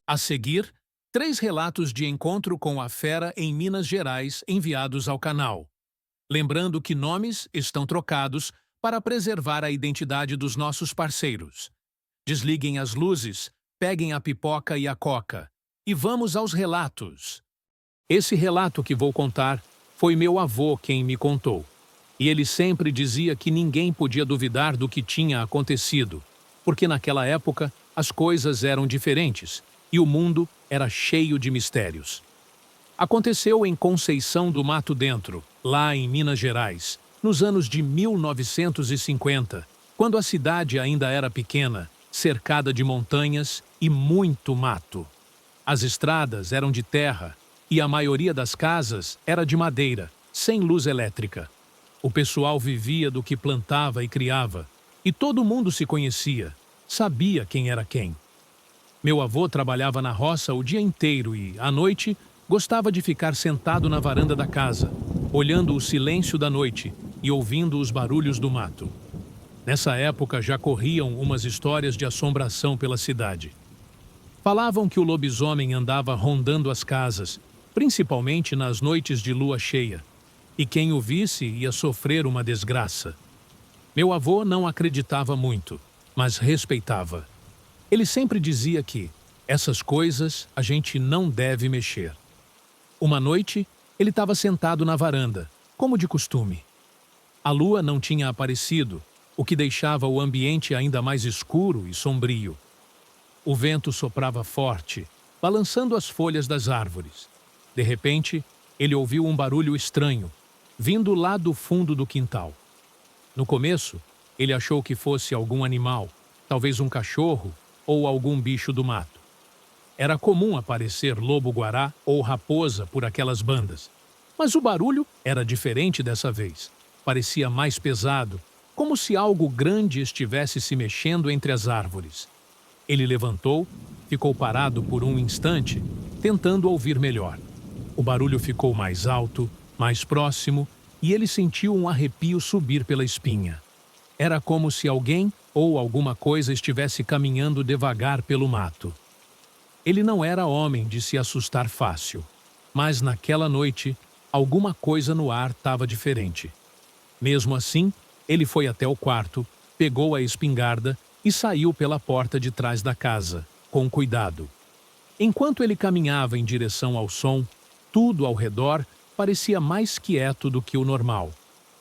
A seguir, 3 relatos de encontro com a fera em Minas Gerais enviados ao canal. Lembrando que nomes estão trocados para preservar a identidade dos nossos parceiros. Desliguem as luzes, peguem a pipoca e a coca. E vamos aos relatos. Esse relato que vou contar foi meu avô quem me contou. E ele sempre dizia que ninguém podia duvidar do que tinha acontecido, porque naquela época as coisas eram diferentes e o mundo era cheio de mistérios. Aconteceu em Conceição do Mato Dentro, lá em Minas Gerais, nos anos de 1950, quando a cidade ainda era pequena, cercada de montanhas e muito mato. As estradas eram de terra e a maioria das casas era de madeira, sem luz elétrica. O pessoal vivia do que plantava e criava, e todo mundo se conhecia, sabia quem era quem. Meu avô trabalhava na roça o dia inteiro e, à noite, gostava de ficar sentado na varanda da casa, olhando o silêncio da noite e ouvindo os barulhos do mato. Nessa época já corriam umas histórias de assombração pela cidade. Falavam que o lobisomem andava rondando as casas, principalmente nas noites de lua cheia, e quem o visse ia sofrer uma desgraça. Meu avô não acreditava muito, mas respeitava. Ele sempre dizia que essas coisas a gente não deve mexer. Uma noite, ele estava sentado na varanda, como de costume. A lua não tinha aparecido, o que deixava o ambiente ainda mais escuro e sombrio. O vento soprava forte, balançando as folhas das árvores. De repente, ele ouviu um barulho estranho, vindo lá do fundo do quintal. No começo, ele achou que fosse algum animal, talvez um cachorro ou algum bicho do mato. Era comum aparecer lobo-guará ou raposa por aquelas bandas, mas o barulho era diferente dessa vez. Parecia mais pesado, como se algo grande estivesse se mexendo entre as árvores. Ele levantou, ficou parado por um instante, tentando ouvir melhor. O barulho ficou mais alto, mais próximo, e ele sentiu um arrepio subir pela espinha. Era como se alguém ou alguma coisa estivesse caminhando devagar pelo mato. Ele não era homem de se assustar fácil, mas naquela noite, alguma coisa no ar estava diferente. Mesmo assim, ele foi até o quarto, pegou a espingarda e saiu pela porta de trás da casa, com cuidado. Enquanto ele caminhava em direção ao som, tudo ao redor parecia mais quieto do que o normal,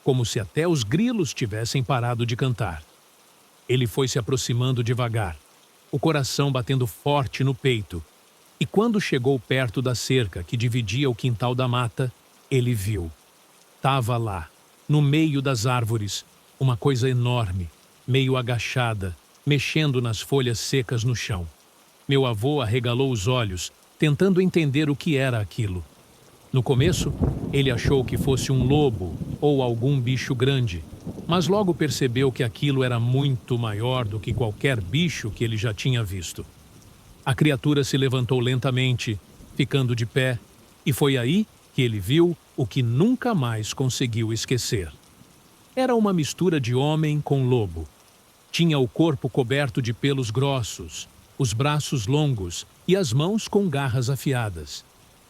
como se até os grilos tivessem parado de cantar. Ele foi se aproximando devagar, o coração batendo forte no peito, e quando chegou perto da cerca que dividia o quintal da mata, ele viu. Tava lá, no meio das árvores, uma coisa enorme, meio agachada, mexendo nas folhas secas no chão. Meu avô arregalou os olhos, tentando entender o que era aquilo. No começo, ele achou que fosse um lobo ou algum bicho grande, mas logo percebeu que aquilo era muito maior do que qualquer bicho que ele já tinha visto. A criatura se levantou lentamente, ficando de pé, e foi aí que ele viu o que nunca mais conseguiu esquecer. Era uma mistura de homem com lobo. Tinha o corpo coberto de pelos grossos, os braços longos e as mãos com garras afiadas.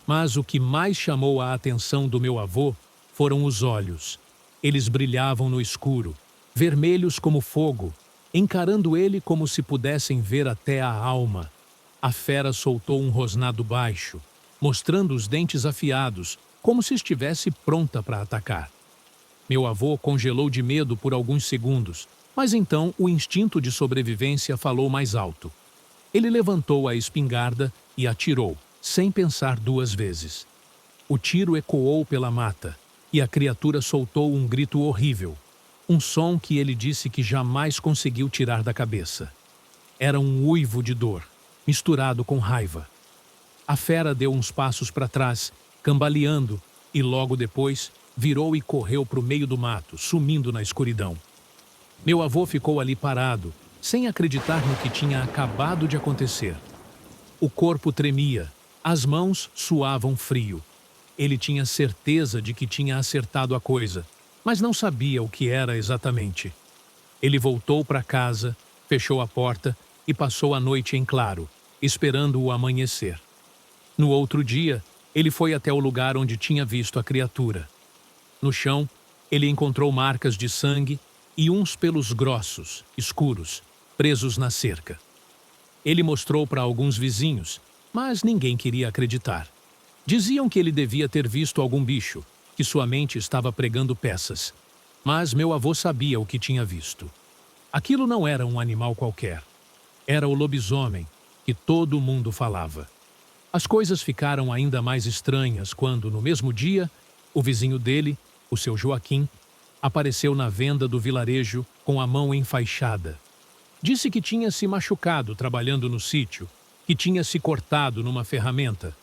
Mas o que mais chamou a atenção do meu avô foram os olhos. Eles brilhavam no escuro, vermelhos como fogo, encarando ele como se pudessem ver até a alma. A fera soltou um rosnado baixo, mostrando os dentes afiados, como se estivesse pronta para atacar. Meu avô congelou de medo por alguns segundos, mas então o instinto de sobrevivência falou mais alto. Ele levantou a espingarda e atirou, sem pensar 2 vezes. O tiro ecoou pela mata, e a criatura soltou um grito horrível, um som que ele disse que jamais conseguiu tirar da cabeça. Era um uivo de dor, misturado com raiva. A fera deu uns passos para trás, cambaleando, e logo depois virou e correu para o meio do mato, sumindo na escuridão. Meu avô ficou ali parado, sem acreditar no que tinha acabado de acontecer. O corpo tremia, as mãos suavam frio. Ele tinha certeza de que tinha acertado a coisa, mas não sabia o que era exatamente. Ele voltou para casa, fechou a porta e passou a noite em claro, esperando o amanhecer. No outro dia, ele foi até o lugar onde tinha visto a criatura. No chão, ele encontrou marcas de sangue e uns pelos grossos, escuros, presos na cerca. Ele mostrou para alguns vizinhos, mas ninguém queria acreditar. Diziam que ele devia ter visto algum bicho, que sua mente estava pregando peças. Mas meu avô sabia o que tinha visto. Aquilo não era um animal qualquer. Era o lobisomem, que todo mundo falava. As coisas ficaram ainda mais estranhas quando, no mesmo dia, o vizinho dele, o seu Joaquim, apareceu na venda do vilarejo com a mão enfaixada. Disse que tinha se machucado trabalhando no sítio, que tinha se cortado numa ferramenta.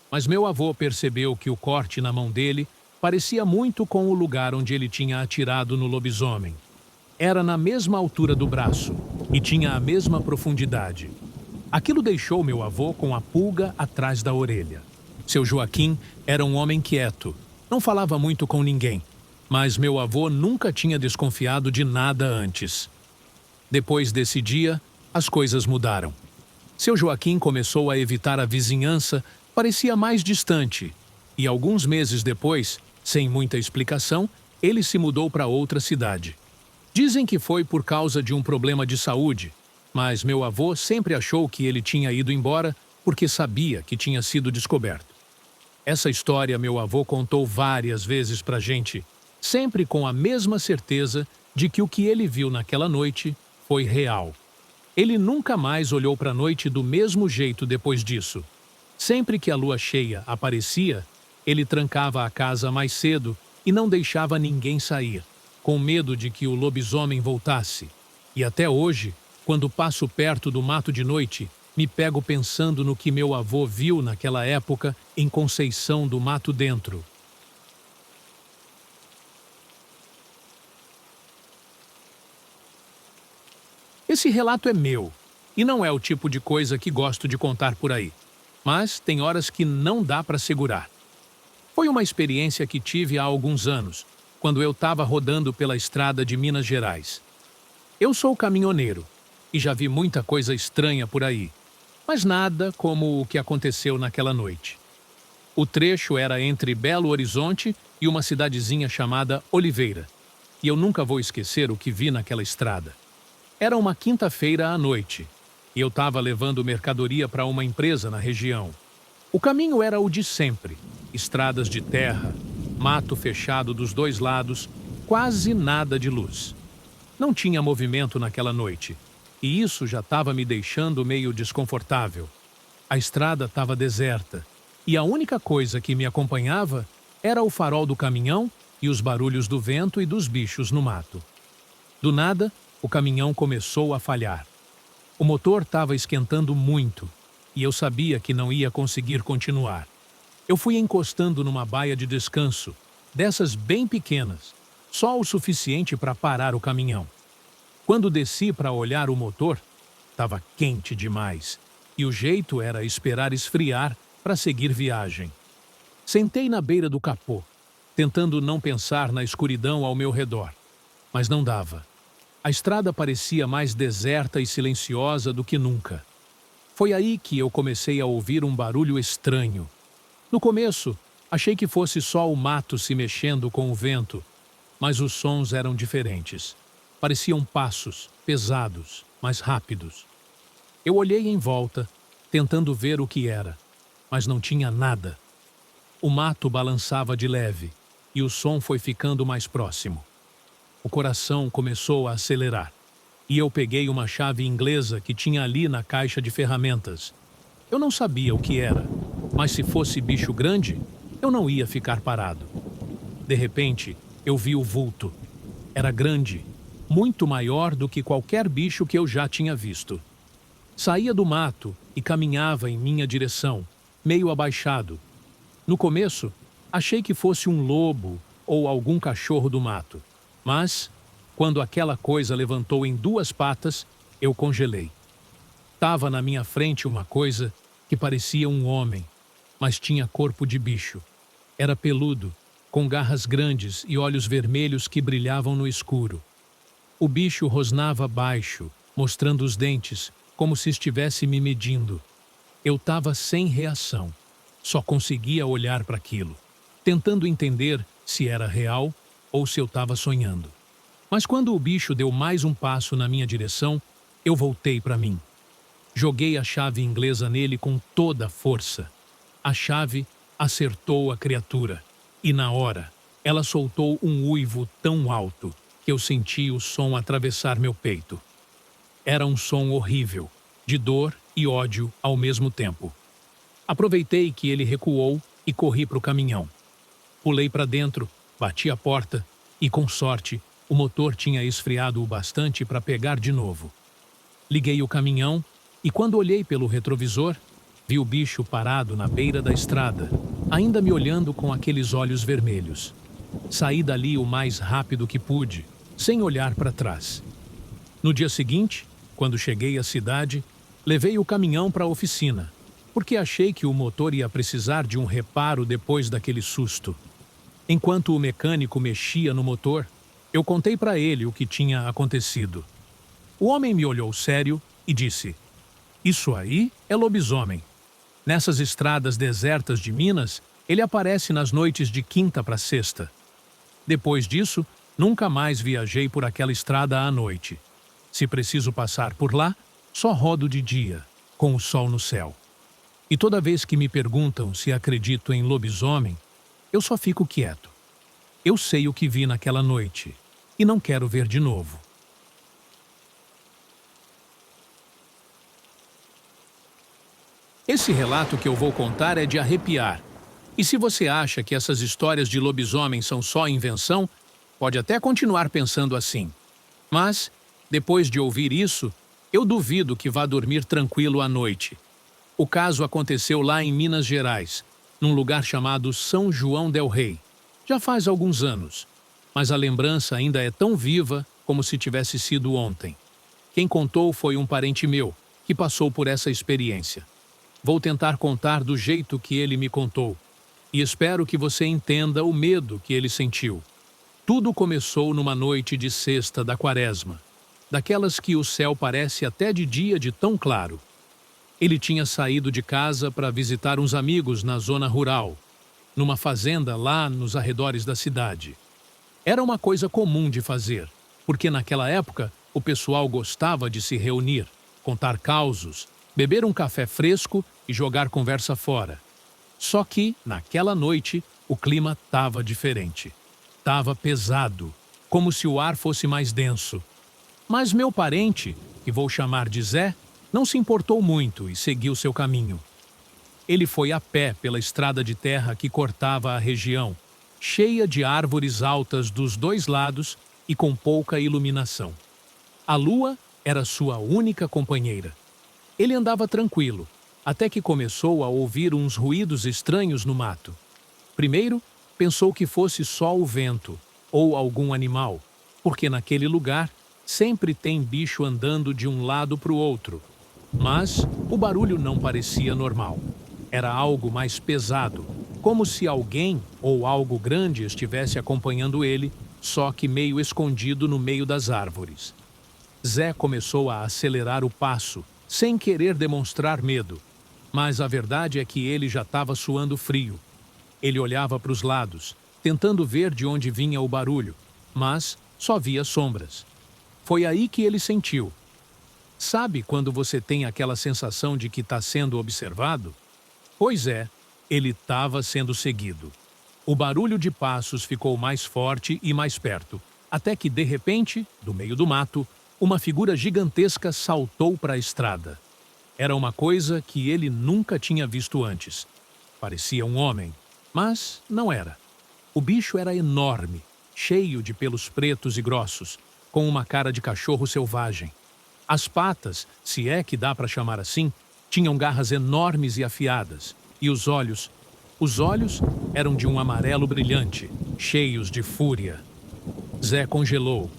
Mas meu avô percebeu que o corte na mão dele parecia muito com o lugar onde ele tinha atirado no lobisomem. Era na mesma altura do braço e tinha a mesma profundidade. Aquilo deixou meu avô com a pulga atrás da orelha. Seu Joaquim era um homem quieto, não falava muito com ninguém, mas meu avô nunca tinha desconfiado de nada antes. Depois desse dia, as coisas mudaram. Seu Joaquim começou a evitar a vizinhança, parecia mais distante, e alguns meses depois, sem muita explicação, ele se mudou para outra cidade. Dizem que foi por causa de um problema de saúde, mas meu avô sempre achou que ele tinha ido embora porque sabia que tinha sido descoberto. Essa história meu avô contou várias vezes pra gente, sempre com a mesma certeza de que o que ele viu naquela noite foi real. Ele nunca mais olhou para a noite do mesmo jeito depois disso. Sempre que a lua cheia aparecia, ele trancava a casa mais cedo e não deixava ninguém sair, com medo de que o lobisomem voltasse. E até hoje, quando passo perto do mato de noite, me pego pensando no que meu avô viu naquela época em Conceição do Mato Dentro. Esse relato é meu, e não é o tipo de coisa que gosto de contar por aí. Mas tem horas que não dá para segurar. Foi uma experiência que tive há alguns anos, quando eu estava rodando pela estrada de Minas Gerais. Eu sou caminhoneiro e já vi muita coisa estranha por aí, mas nada como o que aconteceu naquela noite. O trecho era entre Belo Horizonte e uma cidadezinha chamada Oliveira, e eu nunca vou esquecer o que vi naquela estrada. Era uma quinta-feira à noite, e eu estava levando mercadoria para uma empresa na região. O caminho era o de sempre, estradas de terra, mato fechado dos dois lados, quase nada de luz. Não tinha movimento naquela noite, e isso já estava me deixando meio desconfortável. A estrada estava deserta, e a única coisa que me acompanhava era o farol do caminhão e os barulhos do vento e dos bichos no mato. Do nada, o caminhão começou a falhar. O motor estava esquentando muito, e eu sabia que não ia conseguir continuar. Eu fui encostando numa baia de descanso, dessas bem pequenas, só o suficiente para parar o caminhão. Quando desci para olhar o motor, estava quente demais, e o jeito era esperar esfriar para seguir viagem. Sentei na beira do capô, tentando não pensar na escuridão ao meu redor, mas não dava. A estrada parecia mais deserta e silenciosa do que nunca. Foi aí que eu comecei a ouvir um barulho estranho. No começo, achei que fosse só o mato se mexendo com o vento, mas os sons eram diferentes. Pareciam passos, pesados, mais rápidos. Eu olhei em volta, tentando ver o que era, mas não tinha nada. O mato balançava de leve, e o som foi ficando mais próximo. O coração começou a acelerar, e eu peguei uma chave inglesa que tinha ali na caixa de ferramentas. Eu não sabia o que era, mas se fosse bicho grande, eu não ia ficar parado. De repente, eu vi o vulto. Era grande, muito maior do que qualquer bicho que eu já tinha visto. Saía do mato e caminhava em minha direção, meio abaixado. No começo, achei que fosse um lobo ou algum cachorro do mato. Mas, quando aquela coisa levantou em duas patas, eu congelei. Tava na minha frente uma coisa que parecia um homem, mas tinha corpo de bicho. Era peludo, com garras grandes e olhos vermelhos que brilhavam no escuro. O bicho rosnava baixo, mostrando os dentes, como se estivesse me medindo. Eu estava sem reação. Só conseguia olhar para aquilo, tentando entender se era real ou se eu estava sonhando. Mas quando o bicho deu mais um passo na minha direção, eu voltei para mim. Joguei a chave inglesa nele com toda a força. A chave acertou a criatura, e na hora, ela soltou um uivo tão alto que eu senti o som atravessar meu peito. Era um som horrível, de dor e ódio ao mesmo tempo. Aproveitei que ele recuou e corri para o caminhão. Pulei para dentro, bati a porta e, com sorte, o motor tinha esfriado o bastante para pegar de novo. Liguei o caminhão e, quando olhei pelo retrovisor, vi o bicho parado na beira da estrada, ainda me olhando com aqueles olhos vermelhos. Saí dali o mais rápido que pude, sem olhar para trás. No dia seguinte, quando cheguei à cidade, levei o caminhão para a oficina, porque achei que o motor ia precisar de um reparo depois daquele susto. Enquanto o mecânico mexia no motor, eu contei para ele o que tinha acontecido. O homem me olhou sério e disse: "Isso aí é lobisomem. Nessas estradas desertas de Minas, ele aparece nas noites de quinta para sexta. Depois disso, nunca mais viajei por aquela estrada à noite. Se preciso passar por lá, só rodo de dia, com o sol no céu. E toda vez que me perguntam se acredito em lobisomem, eu só fico quieto. Eu sei o que vi naquela noite e não quero ver de novo." Esse relato que eu vou contar é de arrepiar. E se você acha que essas histórias de lobisomem são só invenção, pode até continuar pensando assim. Mas, depois de ouvir isso, eu duvido que vá dormir tranquilo à noite. O caso aconteceu lá em Minas Gerais, num lugar chamado São João del Rei. Já faz alguns anos, mas a lembrança ainda é tão viva como se tivesse sido ontem. Quem contou foi um parente meu, que passou por essa experiência. Vou tentar contar do jeito que ele me contou, e espero que você entenda o medo que ele sentiu. Tudo começou numa noite de sexta da quaresma, daquelas que o céu parece até de dia de tão claro. Ele tinha saído de casa para visitar uns amigos na zona rural, numa fazenda lá nos arredores da cidade. Era uma coisa comum de fazer, porque naquela época o pessoal gostava de se reunir, contar causos, beber um café fresco e jogar conversa fora. Só que, naquela noite, o clima estava diferente. Estava pesado, como se o ar fosse mais denso. Mas meu parente, que vou chamar de Zé, não se importou muito e seguiu seu caminho. Ele foi a pé pela estrada de terra que cortava a região, cheia de árvores altas dos dois lados e com pouca iluminação. A lua era sua única companheira. Ele andava tranquilo, até que começou a ouvir uns ruídos estranhos no mato. Primeiro, pensou que fosse só o vento ou algum animal, porque naquele lugar sempre tem bicho andando de um lado para o outro. Mas o barulho não parecia normal. Era algo mais pesado, como se alguém ou algo grande estivesse acompanhando ele, só que meio escondido no meio das árvores. Zé começou a acelerar o passo, sem querer demonstrar medo. Mas a verdade é que ele já estava suando frio. Ele olhava para os lados, tentando ver de onde vinha o barulho, mas só via sombras. Foi aí que ele sentiu. Sabe quando você tem aquela sensação de que está sendo observado? Pois é, ele estava sendo seguido. O barulho de passos ficou mais forte e mais perto, até que, de repente, do meio do mato, uma figura gigantesca saltou para a estrada. Era uma coisa que ele nunca tinha visto antes. Parecia um homem, mas não era. O bicho era enorme, cheio de pelos pretos e grossos, com uma cara de cachorro selvagem. As patas, se é que dá para chamar assim, tinham garras enormes e afiadas, e os olhos eram de um amarelo brilhante, cheios de fúria. Zé congelou.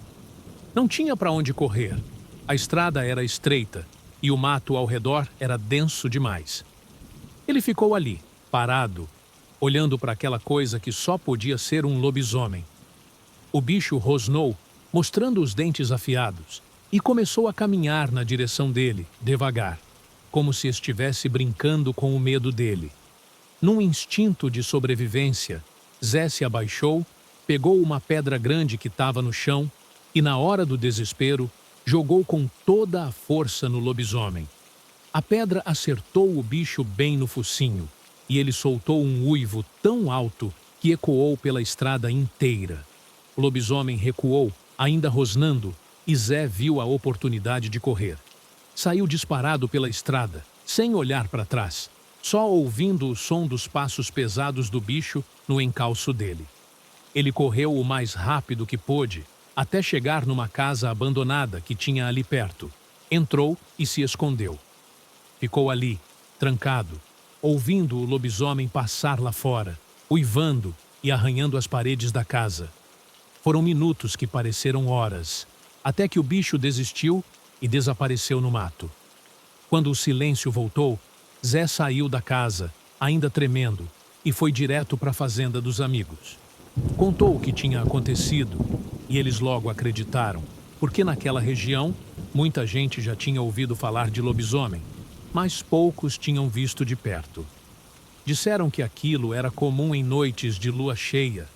Não tinha para onde correr. A estrada era estreita e o mato ao redor era denso demais. Ele ficou ali, parado, olhando para aquela coisa que só podia ser um lobisomem. O bicho rosnou, mostrando os dentes afiados, e começou a caminhar na direção dele, devagar. como se estivesse brincando com o medo dele. Num instinto de sobrevivência, Zé se abaixou, pegou uma pedra grande que estava no chão e, na hora do desespero, jogou com toda a força no lobisomem. A pedra acertou o bicho bem no focinho e ele soltou um uivo tão alto que ecoou pela estrada inteira. O lobisomem recuou, ainda rosnando, e Zé viu a oportunidade de correr. Saiu disparado pela estrada, sem olhar para trás, só ouvindo o som dos passos pesados do bicho no encalço dele. Ele correu o mais rápido que pôde, até chegar numa casa abandonada que tinha ali perto. Entrou e se escondeu. Ficou ali, trancado, ouvindo o lobisomem passar lá fora, uivando e arranhando as paredes da casa. Foram minutos que pareceram horas, até que o bicho desistiu e desapareceu no mato. Quando o silêncio voltou, Zé saiu da casa, ainda tremendo, e foi direto para a fazenda dos amigos. Contou o que tinha acontecido e eles logo acreditaram, porque naquela região muita gente já tinha ouvido falar de lobisomem, mas poucos tinham visto de perto. Disseram que aquilo era comum em noites de lua cheia,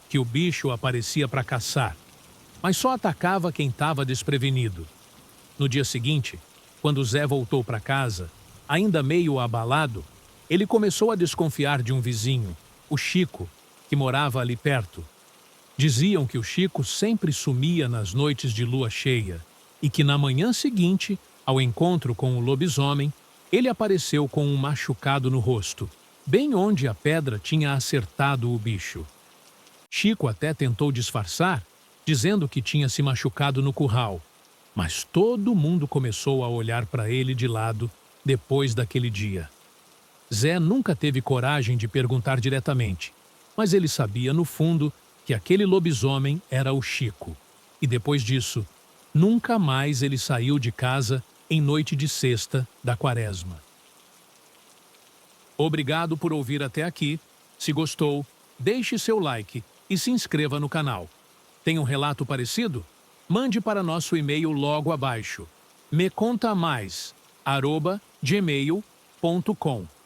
que o bicho aparecia para caçar, mas só atacava quem estava desprevenido. No dia seguinte, quando Zé voltou para casa, ainda meio abalado, ele começou a desconfiar de um vizinho, o Chico, que morava ali perto. Diziam que o Chico sempre sumia nas noites de lua cheia e que na manhã seguinte, ao encontro com o lobisomem, ele apareceu com um machucado no rosto, bem onde a pedra tinha acertado o bicho. Chico até tentou disfarçar, dizendo que tinha se machucado no curral, mas todo mundo começou a olhar para ele de lado depois daquele dia. Zé nunca teve coragem de perguntar diretamente, mas ele sabia no fundo que aquele lobisomem era o Chico. E depois disso, nunca mais ele saiu de casa em noite de sexta da quaresma. Obrigado por ouvir até aqui. Se gostou, deixe seu like e se inscreva no canal. Tem um relato parecido? Mande para nosso e-mail logo abaixo. mecontamais@gmail.com